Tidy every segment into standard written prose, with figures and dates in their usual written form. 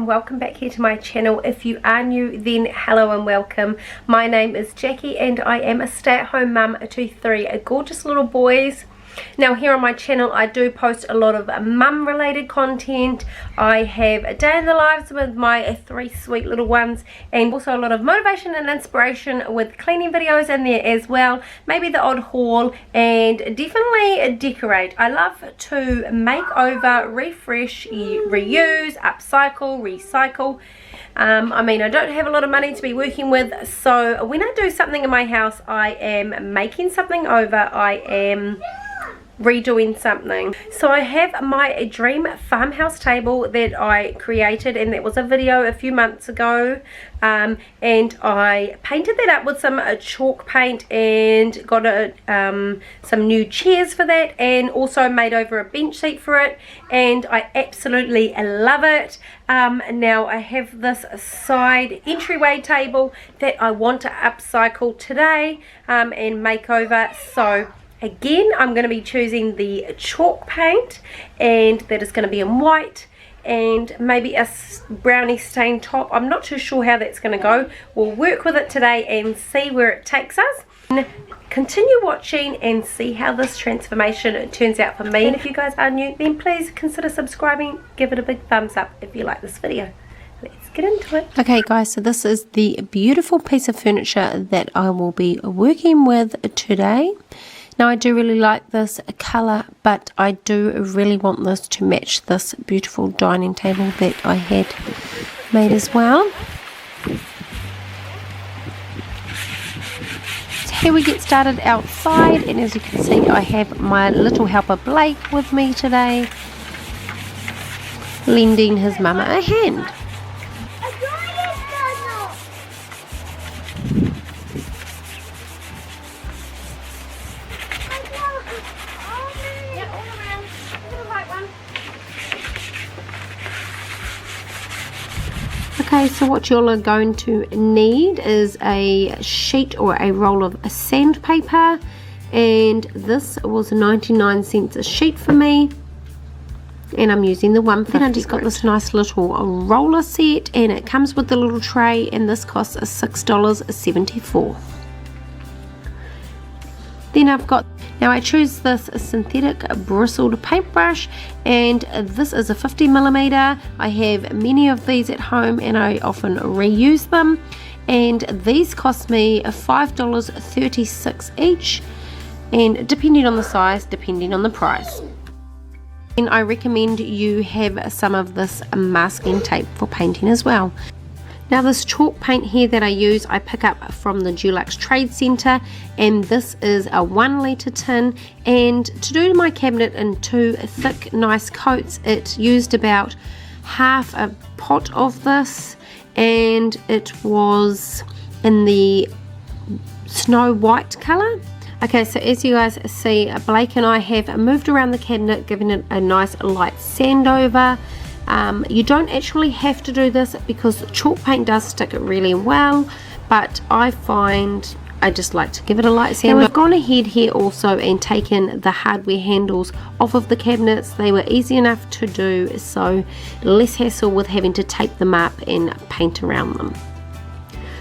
and welcome back here to my channel. If you are new, then hello and welcome. My name is Jackie and I am a stay-at-home mum to three gorgeous little boys. Now here on my channel I do post a lot of mum related content. I have a day in the lives with my three sweet little ones, and also a lot of motivation and inspiration with cleaning videos in there as well, maybe the odd haul, and definitely decorate. I love to make over, refresh, reuse, upcycle, recycle. I mean, I don't have a lot of money to be working with, so when I do something in my house, I am making something over, I am redoing something. So I have my dream farmhouse table that I created, and that was a video a few months ago, and I painted that up with some chalk paint and got some new chairs for that, and also made over a bench seat for it, and I absolutely love it. Now I have this side entryway table that I want to upcycle today and make over. So again, I'm going to be choosing the chalk paint, and that is going to be in white and maybe a brownie stain top. I'm not too sure how that's going to go. We'll work with it today and see where it takes us. Continue watching and see how this transformation turns out for me. And if you guys are new, then please consider subscribing. Give it a big thumbs up if you like this video. Let's get into it. Okay guys, so this is the beautiful piece of furniture that I will be working with today. Now I do really like this colour, but I do really want this to match this beautiful dining table that I had made as well. So here we get started outside, and as you can see I have my little helper Blake with me today, lending his mama a hand. Okay, so what you're going to need is a sheet or a roll of sandpaper, and this was 99 cents a sheet for me, and I'm using the 150. Then I just got this nice little roller set, and it comes with the little tray, and this costs $6.74. Then I've got, now I choose this synthetic bristled paintbrush, and this is a 50mm. I have many of these at home and I often reuse them, and these cost me $5.36 each, and depending on the size, depending on the price. And I recommend you have some of this masking tape for painting as well. Now this chalk paint here that I use, I pick up from the Dulux Trade Centre, and this is a 1 litre tin, and to do my cabinet in 2 thick nice coats, it used about half a pot of this, and it was in the snow white colour. Okay, so as you guys see, Blake and I have moved around the cabinet, giving it a nice light sand over. You don't actually have to do this because chalk paint does stick it really well, but I find I just like to give it a light sand. Now we've gone ahead here also and taken the hardware handles off of the cabinets. They were easy enough to do, so less hassle with having to tape them up and paint around them.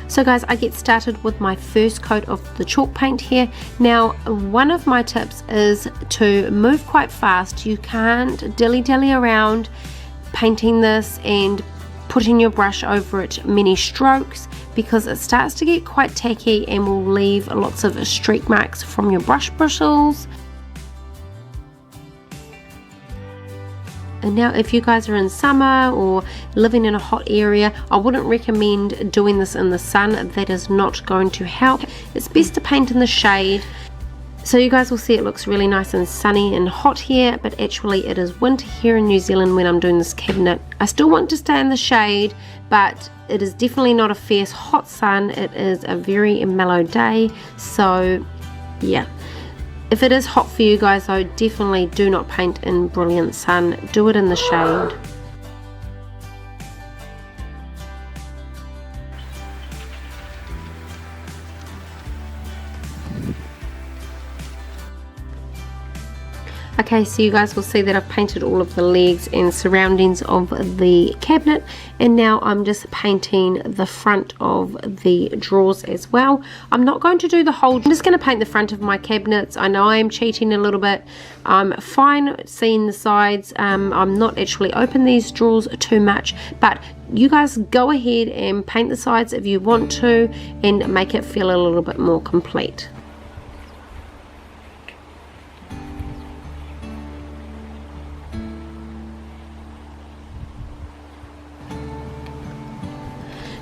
So guys, I get started with my first coat of the chalk paint here. Now one of my tips is to move quite fast. You can't dilly-dally around painting this and putting your brush over it many strokes, because it starts to get quite tacky and will leave lots of streak marks from your brush bristles. And now if you guys are in summer or living in a hot area, I wouldn't recommend doing this in the sun. That is not going to help. It's best to paint in the shade. So you guys will see it looks really nice and sunny and hot here, but actually it is winter here in New Zealand when I'm doing this cabinet. I still want to stay in the shade, but it is definitely not a fierce hot sun. It is a very mellow day, so yeah. If it is hot for you guys though, definitely do not paint in brilliant sun. Do it in the shade. Okay, so you guys will see that I've painted all of the legs and surroundings of the cabinet, and now I'm just painting the front of the drawers as well. I'm not going to do the whole, I'm just going to paint the front of my cabinets. I know I am cheating a little bit. I'm fine seeing the sides. I'm not actually open these drawers too much, but you guys go ahead and paint the sides if you want to and make it feel a little bit more complete.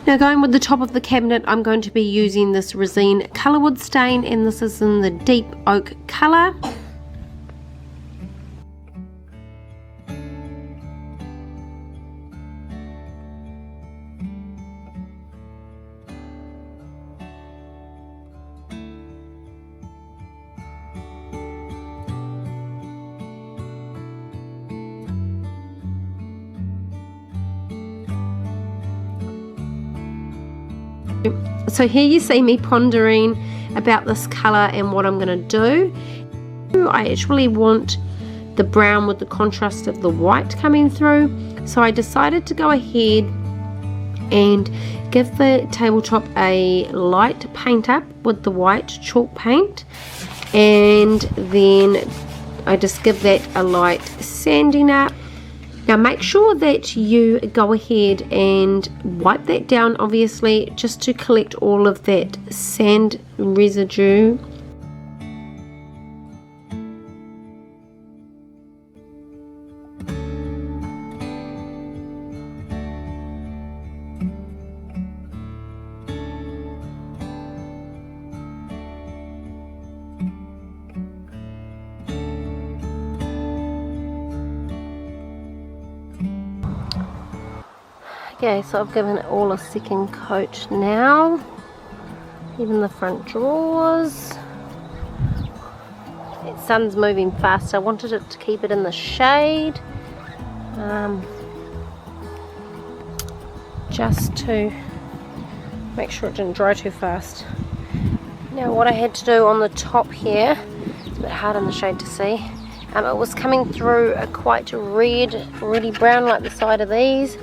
Now going with the top of the cabinet, I'm going to be using this resin colorwood stain, and this is in the deep oak color. So here you see me pondering about this color and what I'm going to do. I actually want the brown with the contrast of the white coming through, so I decided to go ahead and give the tabletop a light paint up with the white chalk paint, and then I just give that a light sanding up. Now make sure that you go ahead and wipe that down, obviously, just to collect all of that sand residue. Okay, so I've given it all a second coat now, even the front drawers. The sun's moving fast. I wanted it to keep it in the shade, just to make sure it didn't dry too fast. Now what I had to do on the top here, it's a bit hard in the shade to see, it was coming through a quite red, reddy brown like the side of these.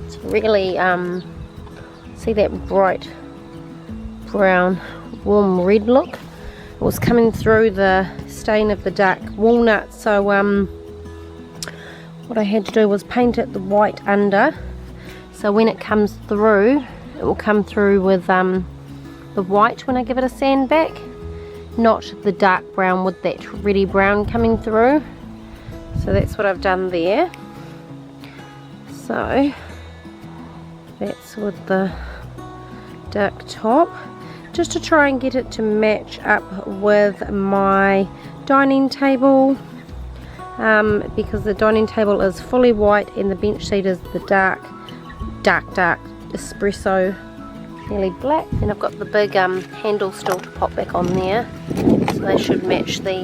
It's really, see that bright brown warm red look. It was coming through the stain of the dark walnut, so what I had to do was paint it the white under, so when it comes through it will come through with the white when I give it a sand back, not the dark brown with that reddy brown coming through. So that's what I've done there. So that's with the dark top, just to try and get it to match up with my dining table, because the dining table is fully white and the bench seat is the dark espresso, nearly black. And I've got the big handle still to pop back on there, so they should match the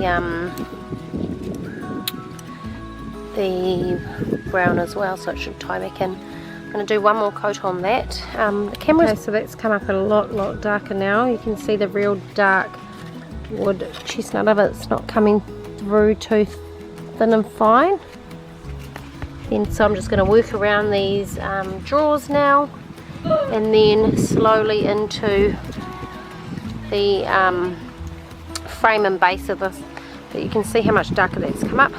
brown as well, so it should tie back in. I'm going to do one more coat on that. The camera. Okay, so that's come up a lot darker now. You can see the real dark wood chestnut of it's not coming through too thin and fine. Then so I'm just going to work around these drawers now, and then slowly into the frame and base of this. But you can see how much darker that's come up.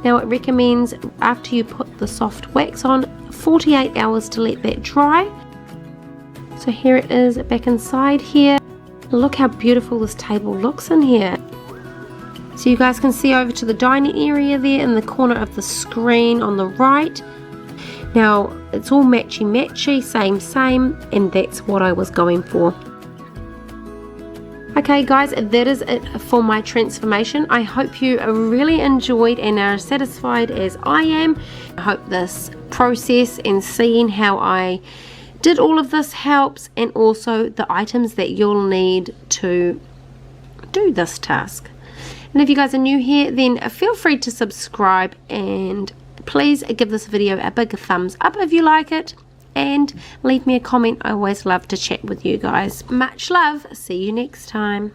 Now it recommends after you put the soft wax on, 48 hours to let that dry. So here it is back inside here. Look how beautiful this table looks in here. So you guys can see over to the dining area there in the corner of the screen on the right. Now it's all matchy, same, and that's what I was going for. Okay guys, that is it for my transformation. I hope you really enjoyed and are satisfied as I am. I hope this process and seeing how I did all of this helps, and also the items that you'll need to do this task. And if you guys are new here, then feel free to subscribe, and please give this video a big thumbs up if you like it, and leave me a comment. I always love to chat with you guys. Much love. See you next time.